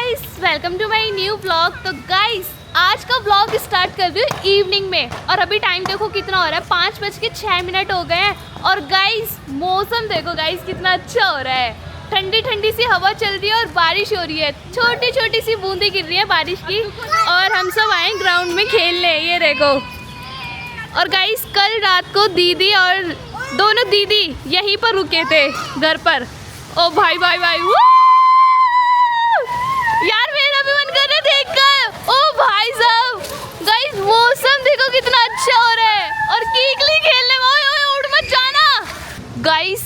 Guys, welcome to my new vlog. तो guys, आज का व्लॉग स्टार्ट कर रही हूँ इवनिंग में और अभी टाइम देखो कितना हो रहा है, 5:06 हो गए हैं। और गाइस मौसम देखो गाइस कितना अच्छा हो रहा है, ठंडी ठंडी सी हवा चल रही है और बारिश हो रही है, छोटी छोटी सी बूंदी गिर रही है बारिश की। और हम सब आए ग्राउंड में खेलने, ये देखो। और गाइस कल रात को दीदी और दोनों दीदी यहीं पर रुके थे घर पर। ओ भाई भाई भाई, यार मेरा भी मन कर रहा है देखकर। ओ भाई साहब, गाइस मौसम देखो कितना अच्छा हो रहा है और कीकली खेलने में। ओए उड़ मत जाना। गाइस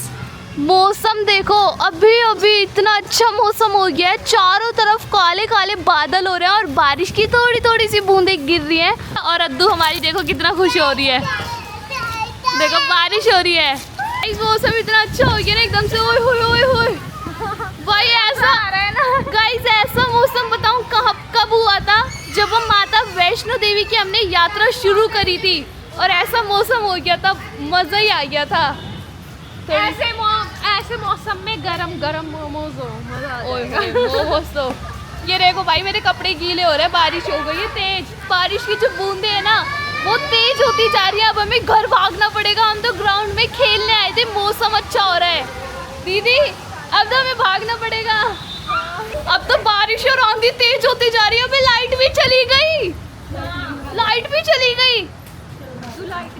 मौसम देखो, अभी अभी इतना अच्छा मौसम हो गया है, चारों तरफ काले काले बादल हो रहे हैं और बारिश की थोड़ी थोड़ी सी बूंदें गिर रही हैं। और अद्दू हमारी देखो कितना खुश हो रही है, देखो बारिश हो रही है। इस मौसम इतना अच्छा हो गया ना एकदम से। ओए होए ओए होए भाई, ऐसा आ रहा है ना गाइस, ऐसा मौसम बताऊं कब हुआ था, जब हम माता वैष्णो देवी की हमने यात्रा शुरू करी थी और ऐसा मौसम हो गया था, मजा ही आ गया था। तो ऐसे मौसम में गरम गरम मोमोज हो, मजा आ जाएगा। मोमोज तो ये देखो भाई, मेरे कपड़े गीले हो रहे हैं, बारिश हो गई है तेज। बारिश की जो बूंदे है ना वो तेज होती जा रही है। अब हमें घर भागना पड़ेगा, हम तो ग्राउंड में खेलने आए थे, मौसम अच्छा हो रहा है। दीदी अब तो हमें भागना पड़ेगा, अब तो बारिश और आंधी तेज होती जा रही है। अबे लाइट भी चली गई, लाइट भी चली गई।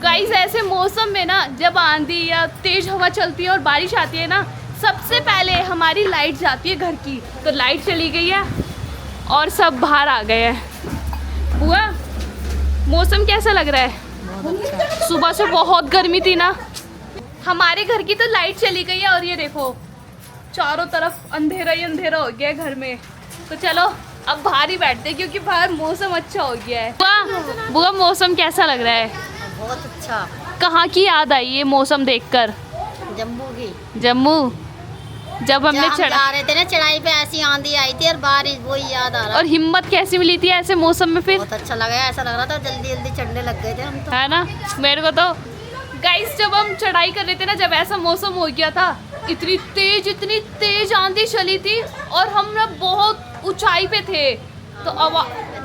गाइस ऐसे मौसम में ना जब आंधी या तेज हवा चलती है और बारिश आती है ना, सबसे पहले हमारी लाइट जाती है घर की। तो लाइट चली गई है और सब बाहर आ गए हैं। बुआ मौसम कैसा लग रहा है? बहुत अच्छा। सुबह से बहुत गर्मी थी ना। हमारे घर की तो लाइट चली गई है और ये देखो चारों तरफ अंधेरा ही अंधेरा हो गया है घर में। तो चलो अब बाहर ही बैठते हैं क्योंकि बाहर मौसम अच्छा हो गया है। बुआ मौसम कैसा लग रहा है? बहुत अच्छा। कहाँ की याद आई ये मौसम देखकर? जम्मू की। जम्मू, जब हमने हम जा रहे थे ना चढ़ाई पे, ऐसी आंधी आई थी और बारिश, वही याद आ रहा। और हिम्मत कैसी मिली थी ऐसे मौसम में? फिर बहुत अच्छा लगा, ऐसा लग रहा था जल्दी जल्दी चढ़ने लग गए थे हम तो, है ना। मेरे को तो गाइस जब हम चढ़ाई कर रहे थे ना, जब ऐसा मौसम हो गया था, इतनी तेज आंधी चली थी और हम ना बहुत ऊंचाई पे थे। तो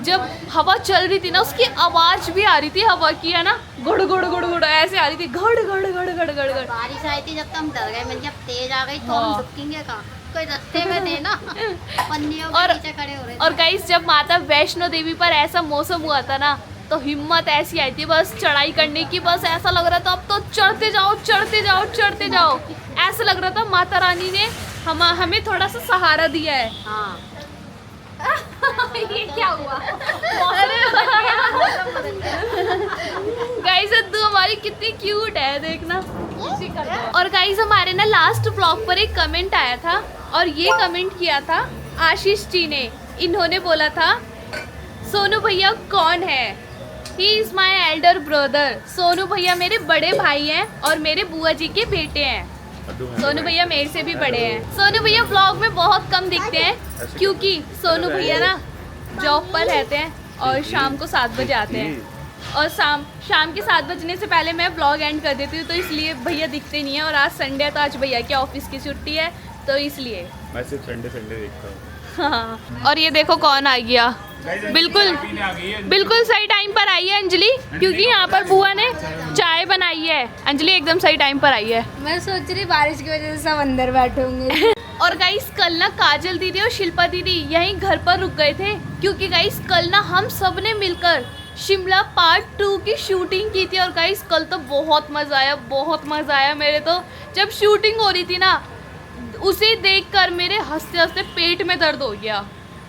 जब हवा चल रही थी ना, उसकी आवाज भी आ रही थी हवा की, है ना, गुड़ गुड़ गुड़ गुड़ ऐसे आ रही थी, घड़ घड़ घड़ घड़ घड़ घड़। बारिश आई थी जब तो हम डर गए, मैंने जब तेज आ गई तो हम रुकेंगे कहाँ, कोई रास्ते में थे ना, पन्नियों के नीचे खड़े हो रहे थे। और गाइस जब माता वैष्णो देवी पर ऐसा मौसम हुआ था ना, तो हिम्मत ऐसी आई थी बस चढ़ाई करने की। बस ऐसा लग रहा था अब तो चढ़ते जाओ चढ़ते जाओ चढ़ते जाओ। ऐसा लग रहा था माता रानी ने हमें थोड़ा सा सहारा दिया है। हाँ। ये क्या हुआ? गाइस अद्दू हमारी कितनी क्यूट है, देखना। और गाइस हमारे ना लास्ट ब्लॉग पर एक कमेंट आया था और ये कमेंट किया था आशीष जी ने। इन्होंने बोला था सोनू भैया कौन है? He is my elder brother. Sonu भैया मेरे बड़े भाई हैं और मेरे बुआ जी के बेटे हैं। सोनू भैया मेरे से भी बड़े हैं। सोनू भैया व्लॉग में बहुत कम दिखते हैं क्योंकि सोनू भैया ना जॉब पर रहते हैं और शाम को 7 बजे आते हैं और शाम के 7 बजने से पहले मैं व्लॉग एंड कर देती हूँ, तो इसलिए भैया दिखते नहीं है। और आज संडे है तो आज भैया की ऑफिस की छुट्टी है, तो इसलिए मैं सिर्फ संडे देखता हूँ। हाँ। और ये देखो कौन आ गया, बिल्कुल सही टाइम पर आई है अंजलि, क्योंकि यहाँ पर बुआ ने चाय बनाई है। अंजलि एकदम सही टाइम पर आई है। मैं सोच रही बारिश की वजह से सब अंदर बैठे होंगे। और गाइस कल ना काजल दीदी और शिल्पा दीदी यहीं घर पर रुक गए थे क्योंकि गाइस कल ना हम सब ने मिलकर शिमला पार्ट 2 की शूटिंग की थी। और गाइस कल तो बहुत मज़ा आया, बहुत मज़ा आया। मेरे तो जब शूटिंग हो रही थी ना, उसे देखकर मेरे हंसते हंसते पेट में दर्द हो गया।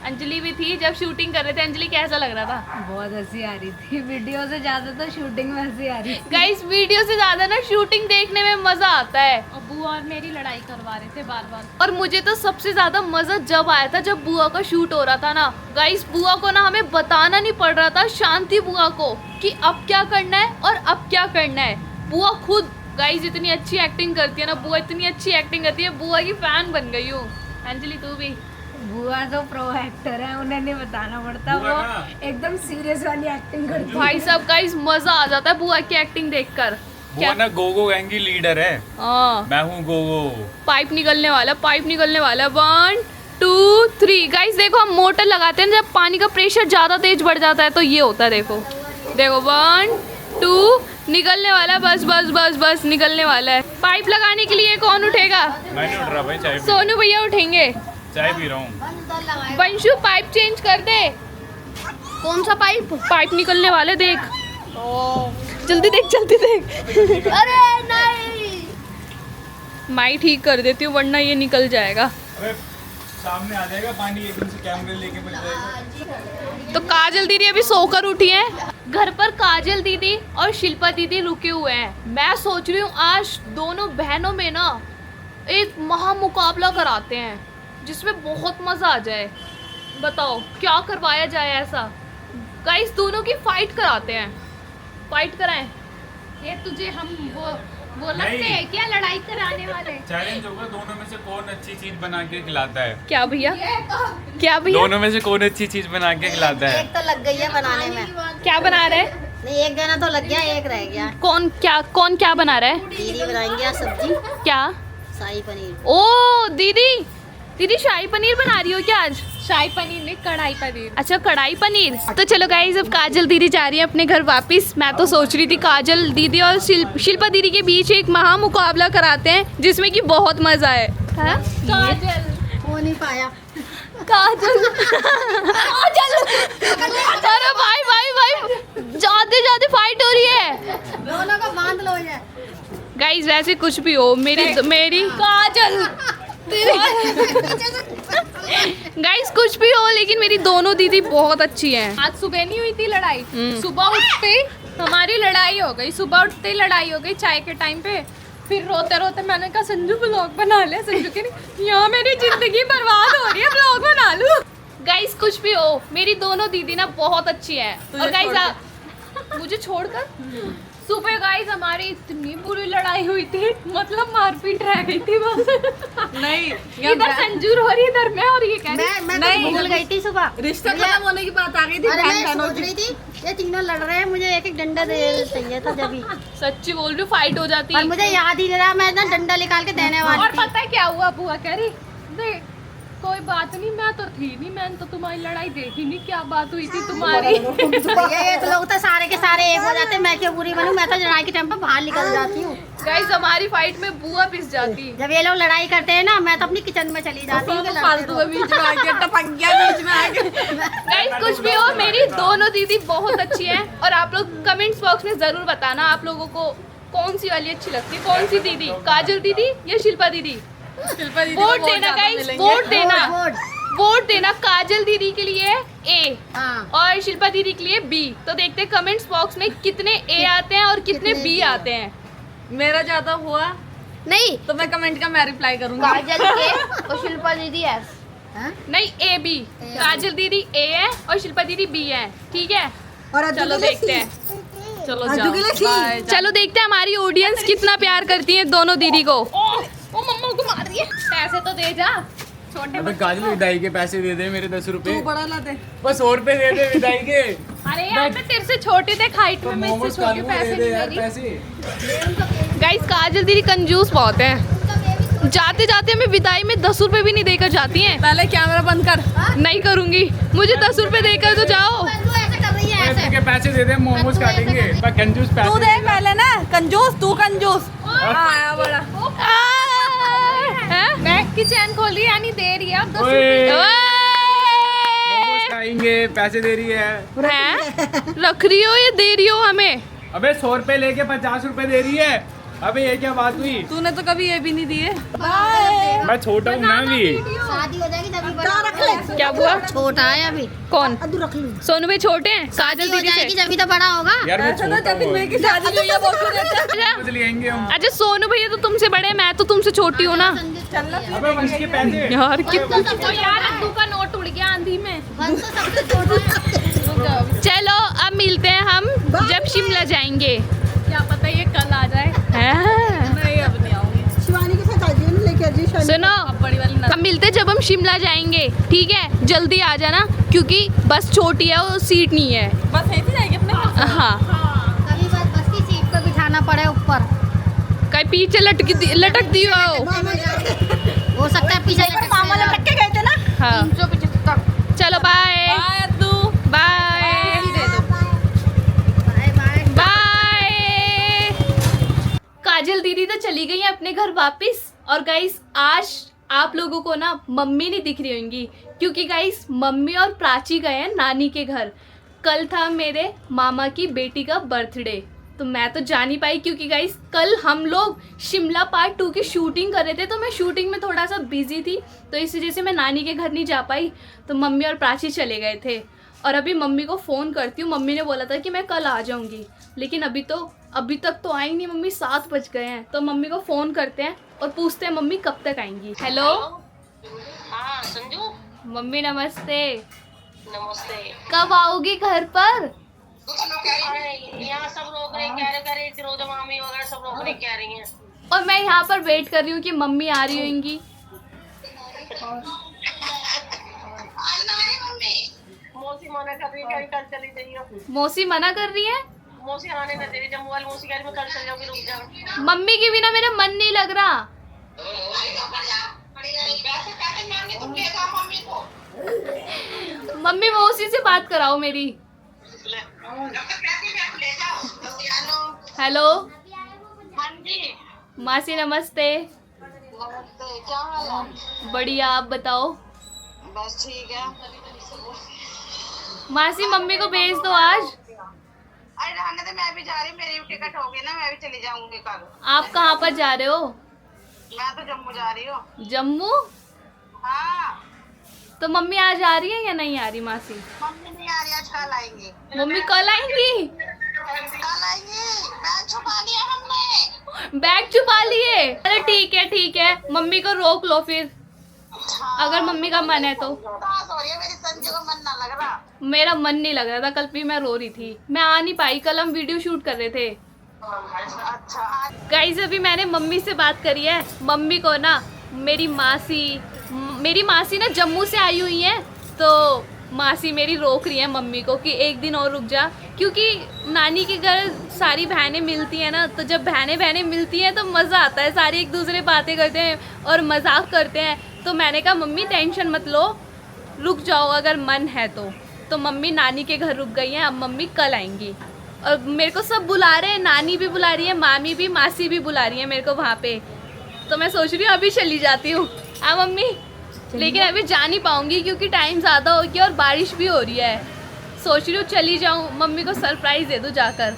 अंजलि भी थी जब शूटिंग कर रहे थे। अंजलि कैसा लग रहा था? बहुत हंसी आ रही थी, वीडियो से ज्यादा तो शूटिंग में हंसी आ रही थी। गाइस वीडियो से ज्यादा ना शूटिंग देखने में मजा आता है। और बुआ और मेरी लड़ाई करवा रहे थे बार बार। और मुझे तो सबसे ज्यादा मजा जब आया था जब बुआ का शूट हो रहा था ना। गाइस बुआ को ना हमें बताना नहीं पड़ रहा था, शांति बुआ को, कि अब क्या करना है और अब क्या करना है। बुआ खुद गाइस इतनी अच्छी एक्टिंग करती है ना, बुआ इतनी अच्छी एक्टिंग करती है, बुआ की फैन बन गई हूँ। अंजलि तू भी? बुआ तो प्रो एक्टर है, उन्हें नहीं बताना पड़ता, वो एकदम सीरियस वाली एक्टिंग करती है। भाई साहब गाइस मजा आ जाता है बुआ की एक्टिंग देखकर। वो ना गोगो गैंग की लीडर है। हाँ, मैं हूँ गोगो। पाइप निकलने वाला, पाइप निकलने वाला। 1 2 3। गाइस देखो हम मोटर लगाते हैं जब पानी का प्रेशर ज़्यादा तेज बढ़ जाता है तो ये होता है। देखो देखो 1 2 निकलने वाला है, बस बस बस बस निकलने वाला है। पाइप लगाने के लिए कौन उठेगा? मैं नहीं उठ रहा भाई, चाय सोनू भैया उठेंगे। चाय पी रहा हूँ। वंशु पाइप चेंज कर दे। कौन सा पाइप? पाइप निकलने वाले देख, जल्दी देख जल्दी देख। अरे नहीं, मैं ठीक कर देती हूँ वरना ये निकल जाएगा। अबे सामने आ जाएगा पानी, एकदम से कैमरे लेके मिल जाएगा। तो काजल दीदी अभी सोकर उठी है। घर पर काजल दीदी और शिल्पा दीदी रुके हुए हैं। मैं सोच रही हूँ आज दोनों बहनों में ना एक महामुकाबला कराते हैं जिसमें बहुत मजा आ जाए। बताओ क्या करवाया जाए ऐसा। गाइस दोनों की फाइट कराते हैं, फाइट कराएं। ये तुझे हम वो लगते नहीं। हैं क्या लड़ाई कराने वाले? चैलेंज होगा दोनों में से कौन अच्छी चीज बना के खिलाता है। क्या भैया? क्या भैया? दोनों में से कौन अच्छी चीज बना के खिलाता है। एक तो लग गई है बनाने में। क्या बना रहे? नहीं, एक जना तो लग गया, एक रह गया। कौन क्या बना रहा है? दीदी बनाएंगे आज सब्जी, क्या? शाही पनीर। ओ दीदी शाही पनीर बना रही हो क्या आज? शाही पनीर नहीं, कढ़ाई पनीर। अच्छा कढ़ाई पनीर। तो चलो गाइस अब काजल दीदी जा रही है अपने घर वापस। मैं तो सोच रही थी काजल दीदी और शिल्पा दीदी के बीच एक महा मुकाबला कराते हैं जिसमें कि बहुत मजा है। हाँ? काजल हो नहीं पाया। काजल अरे भाई जाते जाते फाइट हो रही है। दोनों को बांध लो ये। गाइस वैसे कुछ भी हो मेरी काजल गाइस कुछ भी हो लेकिन मेरी दोनों दीदी बहुत अच्छी हैं। आज सुबह नहीं हुई थी लड़ाई? हम्म। सुबह उठते ही हमारी लड़ाई हो गई, सुबह उठते ही लड़ाई हो गई चाय के टाइम पे। फिर रोते रोते मैंने कहा संजू ब्लॉग बना ले। संजू के यहाँ मेरी जिंदगी बर्बाद हो रही है, ब्लॉग बना लूं। गाइस कुछ भी हो मेरी दोनों दीदी ना बहुत अच्छी हैं। और गाइस मुझे छोड़कर सुबह गाइस हमारी इतनी बुरी लड़ाई हुई थी, मतलब मारपीट रह गई थी बस। नहीं इधर संजू रो रही, इधर मैं, और ये कह रही मैं नहीं, भूल गई थी सुबह। रिश्ता खत्म होने की बात आ गई थी। अरे बहन मैं बहनों सोच की। रही थी ये तीनों लड़ रहे हैं, मुझे एक एक डंडा दे चाहिए था जब ही। सच्ची बोल रही हूँ फाइट हो जाती और है। मुझे याद ही नहीं रहा, मैं ना डंडा निकाल के देने वाली और थी। पता है क्या हुआ? बुआ कह रही देख कोई बात नहीं, मैं तो थी नहीं, मैंने तो तुम्हारी लड़ाई देखी नहीं, क्या बात हुई थी तुम्हारी। ये तो लोग तो सारे के सारे एक हो जाते, मैं क्यों बुरी बनूं? मैं तो लड़ाई के टाइम पे बाहर निकल जाती हूँ। गाइस हमारी फाइट में बुआ पिस जाती। जब ये लोग लड़ाई करते हैं ना, मैं तो अपनी किचन में चली जाती हूँ कि लड़ते फालतू रहो। में बीच में आके टपक गया, बीच में आके। गाइस कुछ भी हो मेरी दोनों दीदी बहुत अच्छी हैं। और आप लोग कमेंट्स बॉक्स में जरूर बताना आप लोगों को कौन सी वाली अच्छी लगती है, कौन सी दीदी, काजल दीदी या शिल्पा दीदी। शिल्पा दीदी को वोट बहुत देना ज्यादा गाइस, मिलेंगे। वोट देना, वोट। वोट देना। काजल दीदी के लिए ए हाँ। और शिल्पा दीदी के लिए बी। तो देखते हैं कमेंट्स बॉक्स में कितने ए आते हैं और कितने बी आते हैं। मेरा ज्यादा हुआ नहीं तो मैं कमेंट का मैं रिप्लाई करूंगा। काजल ए और शिल्पा दीदी एस। हाँ? नहीं ए बी, काजल दीदी ए है और शिल्पा दीदी बी है। ठीक है चलो देखते हैं। चलो जाओ, बाय। चलो देखते हैं हमारी ऑडियंस कितना प्यार करती है दोनों दीदी को। ओ मम्मा को मार रही है। पैसे तो दे जा, छोटे अबे काजल विदाई के पैसे दे दे मेरे 10 रुपए। तू बड़ा ला दे। बस 100 रुपए दे दे विदाई के। अरे यार मैं तेरे से छोटी देख हाइट तो में, मैं मोमोज इससे छोटी, खाने पैसे दे दे नहीं यार दे रही। पैसे। गाइस काजल दीदी कंजूस बहुत है। जाते जाते हमें विदाई में 10 रुपए भी नहीं देकर जाती हैं। पहले कैमरा बंद कर। नहीं करूंगी, मुझे 10 रुपए देकर तो जाओ। तू ऐसे कर रही है, ऐसे। के पैसे दे दे, मोमोज खाएंगे। पर कंजूस तू पैसे दे पहले ना, कंजूस तू कंजूस। आया बड़ा। हैं? मैं किचन खोली यानी दे रही है अब 10 ओए। रुपए। मोमोज खाएंगे, पैसे दे रही है। हैं? रख रही हो या दे रही हो हमें? अबे 100 रुपए लेके 50 रुपए दे रही है। अबे ये क्या बात हुई? तूने तो कभी ये भी नहीं दिए। मैं छोटा हूँ ना अभी। शादी हो जाएगी तभी बड़ा रख ले। क्या हुआ? छोटा है अभी। कौन? अदू रख लूं। सोनू भाई छोटे हैं काजल शादी हो दीदी जाएगी से। जब तो बड़ा होगा। यार मैं ऐसा ना छोटा जब तक मेरी हूँ। शादी हुई है वो क्यों देता? अच्छा मोमोज लेंगे हम। अच्छा सोनू भैया तो तुमसे बड़े हैं, मैं तो तुमसे छोटी हूँ ना। अबे वंश के पैसे। यार कितना ओ यार अद्दू का नोट उड़ गया आंधी में। वंश तो सबसे छोटा है। चलो अब मिलते हैं हम जब शिमला जाएंगे। क्या पता ये कल आ जाए। हैं? नहीं अब नहीं आऊंगी। शिवानी के साथ आ जाइए ना, लेके आ जाइए शिवानी। सुनो अब बड़ी वाली ना। हम मिलते हैं जब हम शिमला जाएंगे। ठीक है जल्दी आ जाना क्योंकि बस छोटी है और सीट नहीं है। बस ऐसे जाएंगे अपने घर से। हाँ कभी बस की सीट पे बिठाना पड़े ऊपर। कहीं पीछे लटक दी हो। हो सकता है पीछे मामा लटक के गए थे ना। हाँ 375। चलो bye bye Addu. Bye bye. Kajal दीदी तो चली गई है अपने घर वापस। और गाइस आज आप लोगों को ना मम्मी नहीं दिख रही होंगी क्योंकि गाइस मम्मी और प्राची गए हैं नानी के घर। कल था मेरे मामा की बेटी का बर्थडे तो मैं तो जा नहीं पाई क्योंकि गाइस कल हम लोग शिमला पार्ट 2 की शूटिंग कर रहे थे तो मैं शूटिंग में थोड़ा सा बिजी थी तो इस वजह से मैं नानी के घर नहीं जा पाई। तो मम्मी और प्राची चले गए थे और अभी मम्मी को फ़ोन करती हूँ। मम्मी ने बोला था कि मैं कल आ जाऊँगी लेकिन अभी तक तो आई नहीं मम्मी। 7 बज गए हैं तो मम्मी को फ़ोन करते हैं और पूछते हैं मम्मी कब तक आएंगी। हेलो हाँ संजू, मम्मी नमस्ते। नमस्ते। कब आओगी घर पर? अरे यहाँ सब लोग रहे कह रहे फिरोजा मामी वगैरह सब लोग रहे कह रही हैं। और मैं यहाँ पर वेट कर रही हूँ कि मम्मी आ रही होंगी। मौसी मना कर रही है कल चली जाइए। मौसी मना कर रही है। मौसी आने न दे रही, जम्मू वाली मौसी कह रही मैं कल चल जाऊंगी, रुक जाओ। मम्मी के बिना मेरा मन नहीं लग रहा। मम्मी मौसी से बात कराओ मेरी। हेलो हाँ जी मासी नमस्ते। नमस्ते, क्या हाल है? बढ़िया आप बताओ। बस ठीक है। मासी मम्मी को भेज दो आज। अरे रहने दे, मैं भी जा रही हूँ, मेरी भी टिकट हो गई ना, मैं भी चली जाऊंगी कल। आप कहाँ पर जा रहे हो? मैं तो जम्मू जा रही हूँ। जम्मू? हाँ तो मम्मी आज आ रही है या नहीं आ रही मासी? मम्मी नहीं आ रही, आज कल आएंगी। मम्मी कल आएंगी? कल आएंगी, बैग छुपा लिया हमने। बैग छुपा लिए? अरे ठीक है मम्मी को रोक लो फिर अगर मम्मी का मन है तो। उदास हो रही है मेरी संजू का, मन ना लग रहा। मेरा मन नहीं लग रहा था, कल भी मैं रो रही थी, मैं आ नहीं पाई। कल हम वीडियो शूट कर रहे थे। अच्छा गाइस अभी मैंने मम्मी से बात करी है। मम्मी को ना मेरी मासी ना जम्मू से आई हुई है तो मासी मेरी रोक रही है मम्मी को कि एक दिन और रुक जा क्योंकि नानी के घर सारी बहनें मिलती हैं ना। तो जब बहनें मिलती हैं तो मज़ा आता है, सारी एक दूसरे बातें करते हैं और मजाक करते हैं। तो मैंने कहा मम्मी टेंशन मत लो, रुक जाओ अगर मन है तो मम्मी नानी के घर रुक गई हैं। अब मम्मी कल आएंगी और मेरे को सब बुला रहे हैं, नानी भी बुला रही है, मामी भी, मासी भी बुला रही है मेरे को वहाँ पे। तो मैं सोच रही हूँ अभी चली जाती हूँ। हाँ मम्मी, लेकिन अभी जा नहीं पाऊँगी क्योंकि टाइम ज़्यादा हो गया और बारिश भी हो रही है। सोच रही हूँ चली जाऊँ, मम्मी को सरप्राइज़ दे दूँ जाकर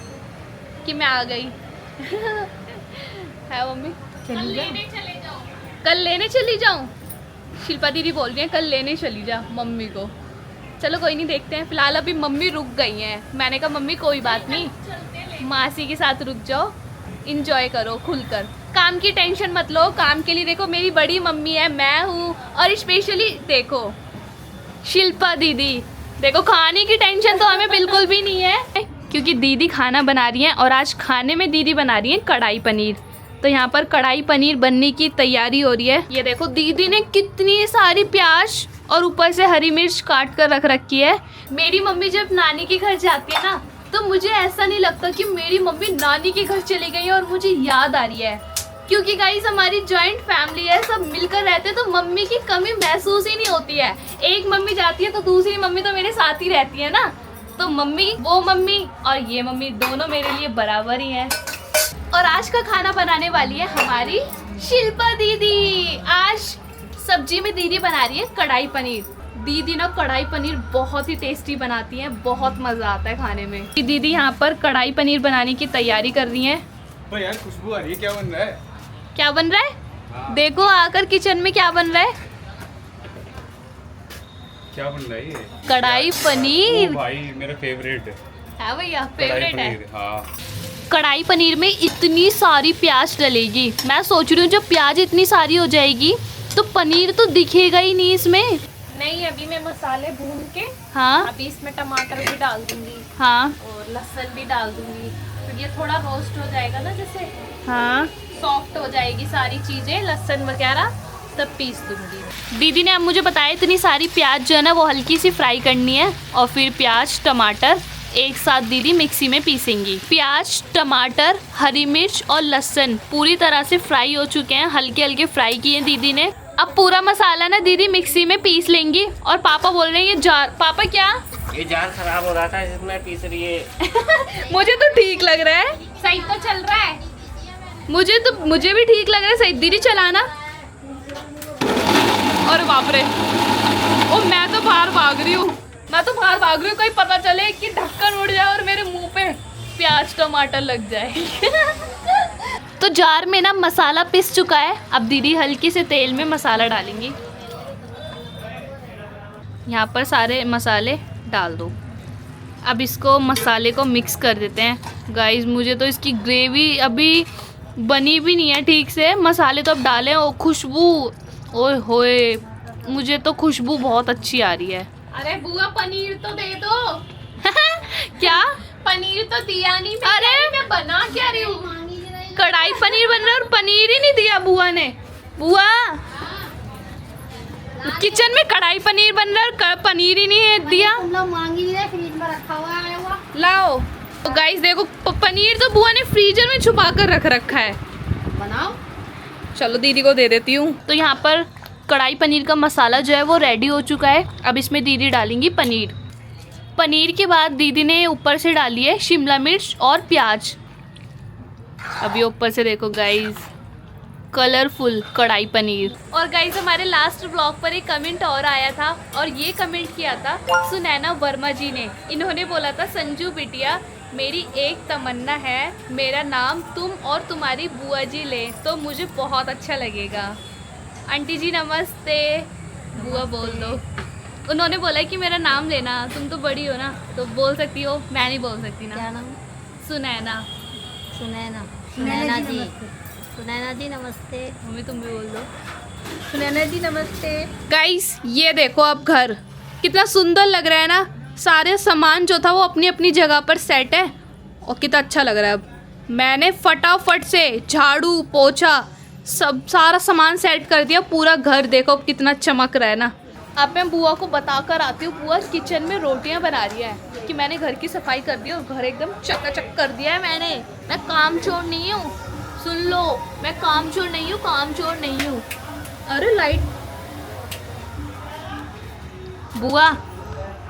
कि मैं आ गई। है मम्मी? कल लेने चली जाऊँ? शिल्पा दीदी बोल रही हैं कल लेने चली जा मम्मी को। चलो कोई नहीं, देखते हैं। फिलहाल अभी मम्मी रुक गई हैं। मैंने कहा मम्मी कोई बात नहीं, मासी के साथ रुक जाओ, इंजॉय करो खुलकर, काम की टेंशन मत लो। काम के लिए देखो मेरी बड़ी मम्मी है, मैं हूँ, और स्पेशली देखो शिल्पा दीदी। देखो खाने की टेंशन तो हमें बिल्कुल भी नहीं है क्योंकि दीदी खाना बना रही हैं और आज खाने में दीदी बना रही हैं कढ़ाई पनीर। तो यहाँ पर कढ़ाई पनीर बनने की तैयारी हो रही है। ये देखो दीदी ने कितनी सारी प्याज और ऊपर से हरी मिर्च काट कर रख रखी है। मेरी मम्मी जब नानी के घर जाती है ना तो मुझे ऐसा नहीं लगता कि मेरी मम्मी नानी के घर चली गई है और मुझे याद आ रही है क्योंकि गाइस हमारी जॉइंट फैमिली है, सब मिलकर रहते हैं तो मम्मी की कमी महसूस ही नहीं होती है। एक मम्मी जाती है तो दूसरी मम्मी तो मेरे साथ ही रहती है ना। तो मम्मी, वो मम्मी और ये मम्मी दोनों मेरे लिए बराबर ही हैं। और आज का खाना बनाने वाली है हमारी शिल्पा दीदी। आज सब्जी में दीदी बना रही है कढ़ाई पनीर। दीदी ना कढ़ाई पनीर बहुत ही टेस्टी बनाती हैं, बहुत मज़ा आता है खाने में। दीदी यहाँ पर कढ़ाई पनीर बनाने की तैयारी कर रही हैं। तो यार खुशबू आ रही है, क्या बन रहा है? क्या बन रहा है? देखो आकर किचन में क्या बन रहा है। क्या बन रहा है ये? कढ़ाई पनीर। ओ भाई मेरा फेवरेट है भैया, कढ़ाई फेवरेट है। पनीर। हाँ कढ़ाई पनीर में इतनी सारी प्याज डलेगी, मैं सोच रही हूँ जब प्याज इतनी सारी हो जाएगी तो पनीर तो दिखेगा ही नहीं इसमें। नहीं, अभी मैं मसाले भून के हाँ अभी इसमें टमाटर भी डाल दूंगी हाँ और लहसुन भी डाल दूंगी। तो ये थोड़ा रोस्ट हो जाएगा ना, जैसे हाँ सॉफ्ट हो जाएगी सारी चीजें, लहसुन वगैरह, तब पीस दूंगी। दीदी ने अब मुझे बताया इतनी सारी प्याज जो है ना वो हल्की सी फ्राई करनी है और फिर प्याज टमाटर एक साथ दीदी मिक्सी में पीसेंगी। प्याज, टमाटर, हरी मिर्च और लहसुन पूरी तरह से फ्राई हो चुके हैं, हल्के हल्के फ्राई किए दीदी ने। अब पूरा मसाला ना दीदी मिक्सी में पीस लेंगी और पापा बोल रहे हैं ये जार, पापा क्या ये जार खराब हो रहा था इसमें पीस रही है। मुझे तो ठीक लग रहा है, सही तो चल रहा है। मुझे भी ठीक लग रहा है। सही दीदी चलाना। और बाप रे, ओ मैं तो बाहर भाग रही हूँ, कहीं पता चले कि ढक्कन उड़ जाए और मेरे मुंह पे प्याज टमाटर लग जाए। तो जार में ना मसाला पिस चुका है। अब दीदी हल्की से तेल में मसाला डालेंगी। यहाँ पर सारे मसाले डाल दो। अब इसको मसाले को मिक्स कर देते हैं। गाइस मुझे तो इसकी ग्रेवी अभी बनी भी नहीं है ठीक से। मसाले तो अब डालें और खुशबू, ओए होए, मुझे तो खुशबू बहुत अच्छी आ रही है। अरे बुआ पनीर तो दे दो। क्या पनीर तो दिया नहीं। अरे मैं बना क्या रही हूँ? कढ़ाई पनीर बन रहा है और पनीर ही नहीं दिया बुआ ने। बुआ किचन में कढ़ाई पनीर बन रहा है और पनीर ही नहीं दिया। तुम लोग मांगी नहीं रहे, फ्रिज में रखा हुआ है वो। लाओ तो गाइस देखो, पनीर तो बुआ ने फ्रीजर में छुपा कर रख रखा है। बनाओ। चलो दीदी को दे देती हूँ। तो यहाँ पर कढ़ाई पनीर का मसाला जो है वो रेडी हो चुका है। अब इसमें दीदी डालेंगी पनीर। पनीर के बाद दीदी ने ऊपर से डाली है शिमला मिर्च और प्याज। अभी ऊपर से देखो गाइस, कलरफुल कढ़ाई पनीर। और गाइस हमारे लास्ट ब्लॉग पर एक कमेंट और आया था और ये कमेंट किया था सुनैना वर्मा जी ने। इन्होंने बोला था, संजू बिटिया मेरी एक तमन्ना है, मेरा नाम तुम और तुम्हारी बुआ जी ले तो मुझे बहुत अच्छा लगेगा। आंटी जी नमस्ते। बुआ बोल दो। उन्होंने बोला कि मेरा नाम लेना, तुम तो बड़ी हो ना तो बोल सकती हो, मैं नहीं बोल सकती ना। क्या नाम? सुनैना। सुनैना। सुनैना जी। सुनैना जी नमस्ते। मम्मी तुम भी बोल दो। सुनैना जी नमस्ते। गाइस ये देखो अब घर कितना सुंदर लग रहा है ना। सारे सामान जो था वो अपनी अपनी जगह पर सेट है और कितना अच्छा लग रहा है। अब मैंने फटाफट से झाड़ू पोछा सब सारा सामान सेट कर दिया। पूरा घर देखो अब कितना चमक रहा है ना। अब मैं बुआ को बता कर आती हूँ। बुआ किचन में रोटियां बना रही है कि मैंने घर की सफाई कर दी और घर एकदम चकाचक कर दिया है मैंने। मैं काम चोर नहीं हूँ, सुन लो, मैं काम चोर नहीं हूँ, काम चोर नहीं हूँ। अरे लाइट। बुआ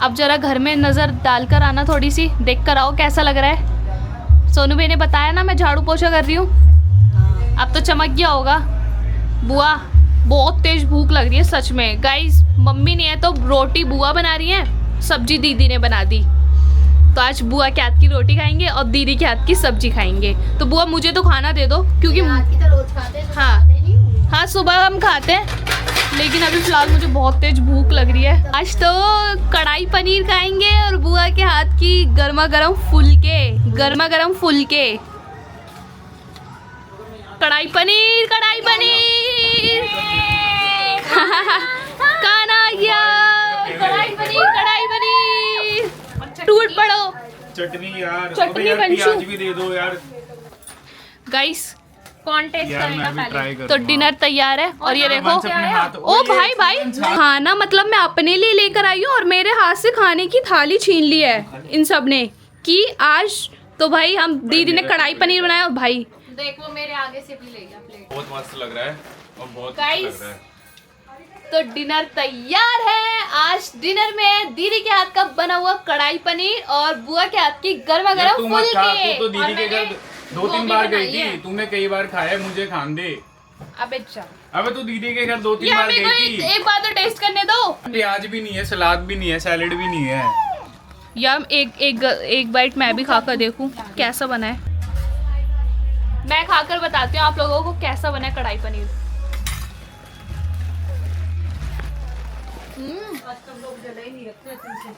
अब जरा घर में नज़र डालकर आना, थोड़ी सी देख कर आओ कैसा लग रहा है। सोनू भाई ने बताया ना मैं झाड़ू पोछा कर रही हूँ। अब तो चमक गया होगा। बुआ बहुत तेज भूख लग रही है सच में। गाइस मम्मी नहीं है तो रोटी बुआ बना रही है, सब्जी दीदी ने बना दी। तो आज बुआ के हाथ की रोटी खाएंगे और दीदी के हाथ की सब्जी खाएंगे। तो बुआ मुझे तो खाना दे दो क्योंकि तो रोज खाते हैं। हाँ सुबह हम खाते हैं, लेकिन अभी फिलहाल मुझे बहुत तेज भूख लग रही है। आज तो कढ़ाई पनीर खाएंगे और बुआ के हाथ की गर्मा गर्म फुलके, गर्मा गर्म फुलके। कढ़ाई पनीर, कढ़ाई पनीर। खाना आ गया। कढ़ाई पनीर, कढ़ाई पनीर। टूट पड़ो। चटनी यार, चटनी अबे यार कंचू। प्याज भी दे दो यार। गाइस कौन टेस्ट यार करेगा मैं भी पहले? ट्राई करूँ। तो डिनर तैयार है और ये देखो। अपने हाथ ओ भाई भाई, खाना मतलब मैं अपने लिए लेकर आई हूँ और मेरे हाथ से खाने की थाली छीन ली है इन सब ने कि आज तो भाई हम दीदी ने कढ़ाई पनीर बनाया। और भाई देखो मेरे आगे से भी ले जा प्लेट। बहुत मस्त लग रहा है और बहुत Guys, अच्छा लग रहा है। तो डिनर तैयार है। आज डिनर में दीदी के हाथ का बना हुआ कढ़ाई पनीर और बुआ के हाथ की गर्मा यार गर्म तू मत खा, फुलके। तू तो दीदी के घर 2-3 बार गई थी, तूने कई बार खाया, मुझे खान दे। अबे जा, अबे तू दीदी के घर 2-3 ये बार मेरे को गई थी। एक बार तो टेस्ट करने दो। प्याज भी नहीं है, सलाद भी नहीं है, सैलेड भी नहीं है। यार एक बाइट मैं भी खाकर देखूं कैसा बना है। मैं खाकर बताती हूँ आप लोगों को कैसा बना है कढ़ाई पनीर।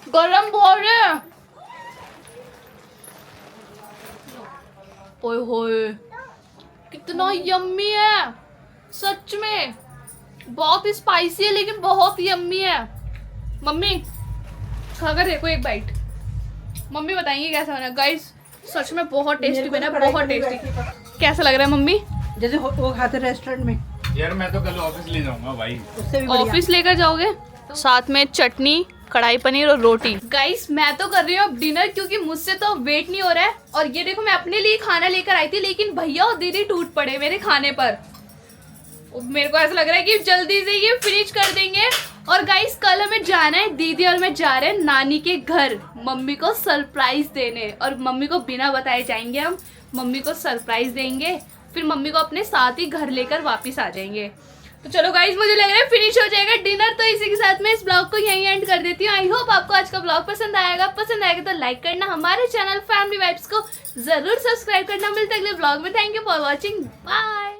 गरम बहुत है। ओए होए कितना यम्मी है सच में। बहुत ही स्पाइसी है लेकिन बहुत यम्मी है। मम्मी खाकर देखो एक बाइट, मम्मी बताएंगे कैसा बना। गाइस सच में बहुत टेस्टी बना, बहुत टेस्टी। कैसा लग रहा है मम्मी? जैसे वो खाते रेस्टोरेंट में। यार मैं तो कल ऑफिस ले जाऊंगा भाई। उससे भी बढ़िया। ऑफिस लेकर जाओगे? साथ में चटनी, कढ़ाई पनीर और रोटी। गाइस मैं तो कर रही हूँ अब डिनर क्योंकि मुझसे तो वेट नहीं हो रहा है। और ये देखो मैं अपने लिए खाना लेकर आई थी लेकिन भैया और दीदी टूट पड़े मेरे खाने पर। मेरे को ऐसा लग रहा है कि जल्दी से ये फिनिश कर देंगे। और गाइस कल हमें जाना है, दीदी और मैं जा रहे हैं नानी के घर मम्मी को सरप्राइज देने, और मम्मी को बिना बताए जाएंगे हम, मम्मी को सरप्राइज देंगे, फिर मम्मी को अपने साथ ही घर लेकर वापस आ जाएंगे। तो चलो गाइस मुझे लग रहा है फिनिश हो जाएगा डिनर, तो इसी के साथ मैं इस ब्लॉग को यहीं एंड कर देती हूँ। आई होप आपको आज का ब्लॉग पसंद आएगा तो लाइक करना, हमारे चैनल फैमिली वाइब्स को जरूर सब्सक्राइब करना। मिलते अगले ब्लॉग में। Thank you for watching, bye.